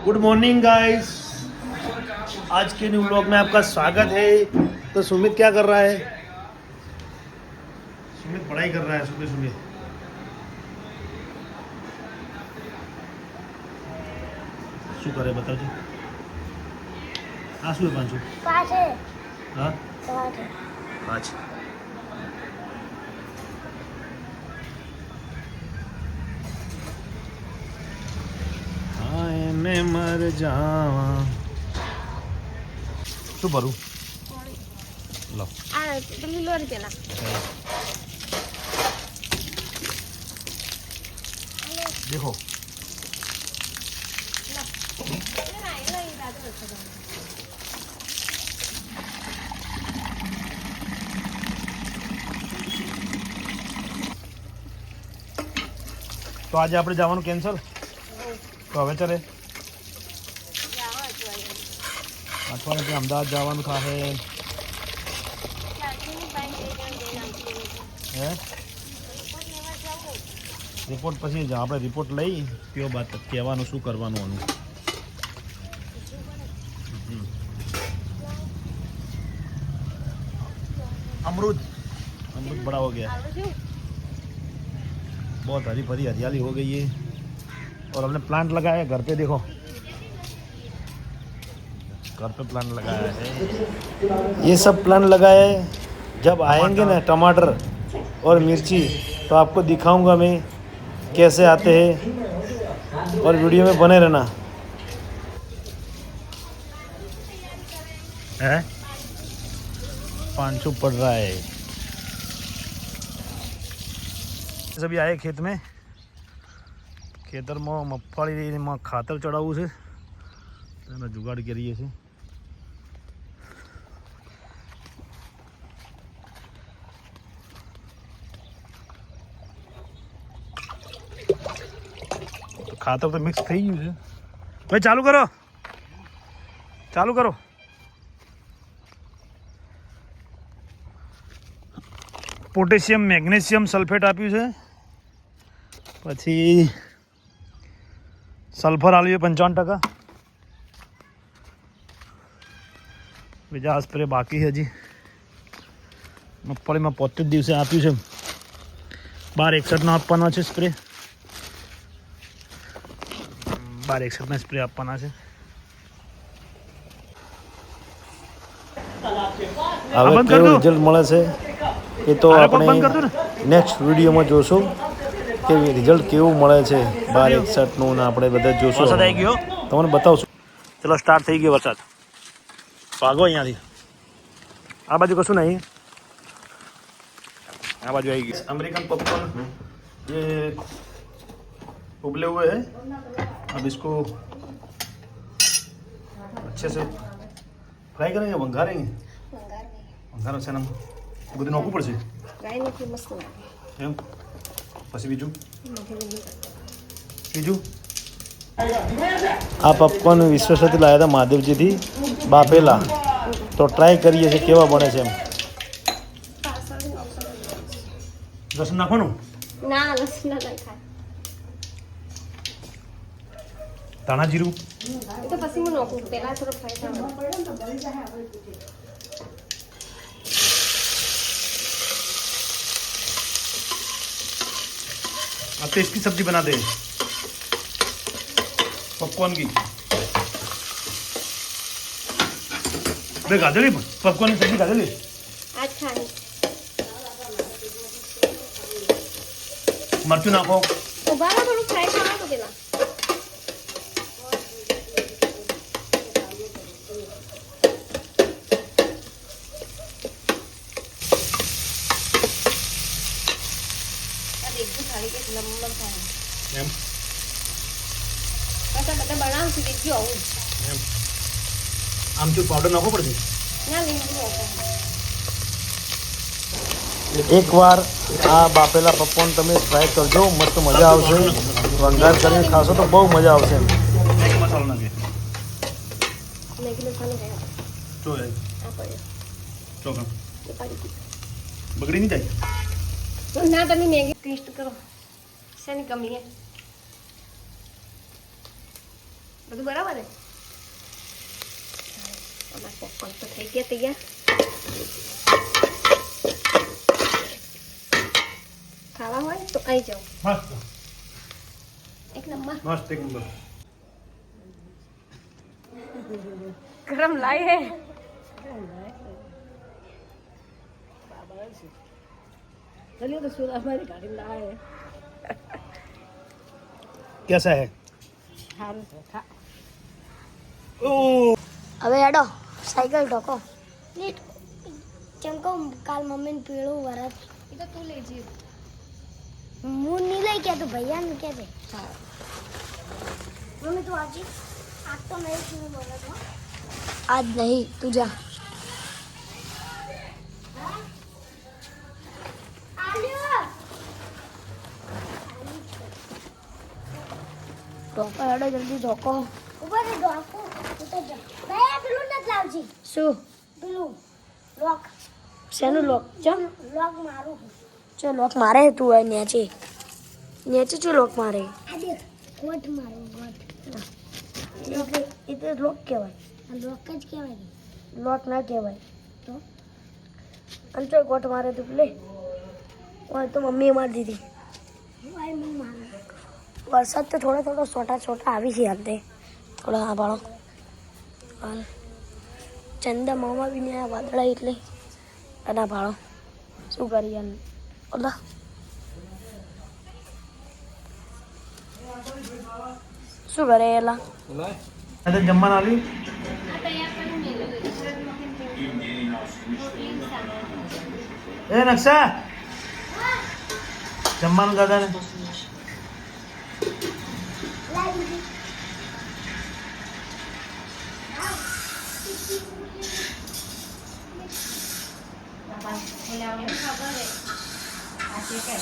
Good morning guys, आज के new vlog में आपका स्वागत है। तो सुमित क्या कर रहा है? सुमित पढ़ाई कर रहा है सुबह सुबह। શું કરે બતાવજો? આ શું પાંચું? પાંચ है। હા પાંચ है। પાંચ। એને મર જાવા શું ભરું? લો આ પેલી લોરી પેલા देखो તો આજે આપણે જવાનું કેન્સલ, તો હવે ચલે અઠવાડિયે અમદાવાદ જવાનું થાય હે રિપોર્ટ પછી આપણે રિપોર્ટ લઈ કયો બાત કહેવાનું શું કરવાનું આનું अमरूद अमरूद बड़ा हो गया, बहुत हरी भरी हरियाली हो गई है। और हमने प्लांट लगाया है घर पे, देखो घर पे प्लांट लगाया है। ये सब प्लांट लगाया है, जब आएंगे ना टमाटर और मिर्ची तो आपको दिखाऊंगा मैं कैसे आते हैं, और वीडियो में बने रहना है। पांचू पड़ रहा है। सभी आए खेत में, खेतर में मगफળી में खातर चढ़ावવું છે, એનો જુગાડ કરીએ છીએ। ખાતર તો મિક્સ થઈ ગયું છે ભાઈ। ચાલુ કરો, ચાલુ કરો। પોટેશિયમ મેગ્નેશિયમ સલ્ફેટ આપ્યું છે, પછી સલ્ફર આલ્યું 55%, બીજા સ્પ્રે બાકી છે હજી। મગફળીમાં 35 દિવસે આપ્યું છે, 1261નો આપવાનો છે સ્પ્રે, 1261ના સ્પ્રે આપવાના છે। હવે કેવું રિઝલ્ટ મળે છે એ તો આપણે નેક્સ્ટ વિડીયોમાં જોશું કે રિઝલ્ટ કેવું મળે છે 1261નું, ને આપણે બધા જોશું। વરસાદ આવી ગયો, તમને બતાવશું। ચલો સ્ટાર્ટ થઈ ગયો વરસાદ, ભાગો અહીંયાથી। આ બાજુ કશું નહીં, આ બાજુ આવી ગયું। अमेरिकन पॉपकॉर्न ये उबले हुए हैं, अब इसको अच्छे से फ्राई करेंगे, वंघारेंगे। વંઘારો છે ને બધું નાખવું પડશે એમ, પછી બીજું આ પપકોર્ન વિશ્વેશ્વરથી લાવ્યા હતા મહાદેવજીથી બાફેલા, તો ટ્રાય કરીએ છીએ કેવા બને છે એમ। લસણ નાખવાનું ના, લસણ ના ખાય, ધાણા જીરું એ તો પછી હું નાખું, પહેલા થોડો ફ્રાય કરવાનો। अब तो इसकी सब्जी बना दे पॉपकॉर्न की। बे गाजली पॉपकॉर्न की सब्जी गाजली आज खानी मरचू नाखो, ઉભારો થોડું ફ્રાય કરવાનું પેલા। એમ પાછા બધા બનાવશું દેખજો આવું એમ આમચૂર પાવડર નાખવો પડશે। ના લીંબુ નાખો। એકવાર આ બાફેલા પપકોર્ન તમે ટ્રાય કરજો, મસ્ત મજા આવશે। વંઘાર કરીને ખાશો તો બહુ મજા આવશે। મેગી મસાલો નાખે, મેગી મસાલો ખાય જો આ પડ્યો ચોખા એ પાડી બગડી નહીં જાય। ના, તમે મેગી ટેસ્ટ કરો, શેની કમી છે? બધું બરાબર ને અમારા પોપકોર્ન તો થઈ ગયા તૈયાર ખાવા હોય તો આવી જાઓ મસ્ત એક નંબર મસ્ત એક નંબર ગરમ લાય હે चलिए तो सूरज हमारी गाड़ी में लाए हैं कैसा है હવે હેડો સાયકલ ઠોકો ચમકો કાલ મમ્મીને પીળું વરસ ये तो तू ले जी હું નહીં લઈ કે તો ભૈયાને કે છે મમ્મી તું આજે આજ તો નહીં શું બોલે તો આજ નહીં તું જા ઢોકો હેડો જલ્દી ઢોકો ઉપર ઢોકો ઉતર જા બે પેલું નથી લાવજી શું પેલું લોક શેનું લોક ચમ લોક મારું ચો લોક મારે તું આ નેચે નેચે ચો લોક મારે આ દેખ ગોટ મારું ગોટ એ તો લોક કહેવાય આ લોક જ કહેવાય લોક ના કહેવાય તો અંચો ગોટ મારે તું લે ઓય તો મમ્મીએ મારી દીધી ઓય હું મારું વરસાદ તો થોડો થોડો છોટા છોટા આવી છે આપણે થોડો હા પાડો હાલ ચંદા મામા બી ને વાદળા એટલે ના પાડો શું કરીએ ઓલા શું કરે એલા જમવાનું આવ્યું એ નકશા જમવાનું દાદાને ખબર હે આ છે કે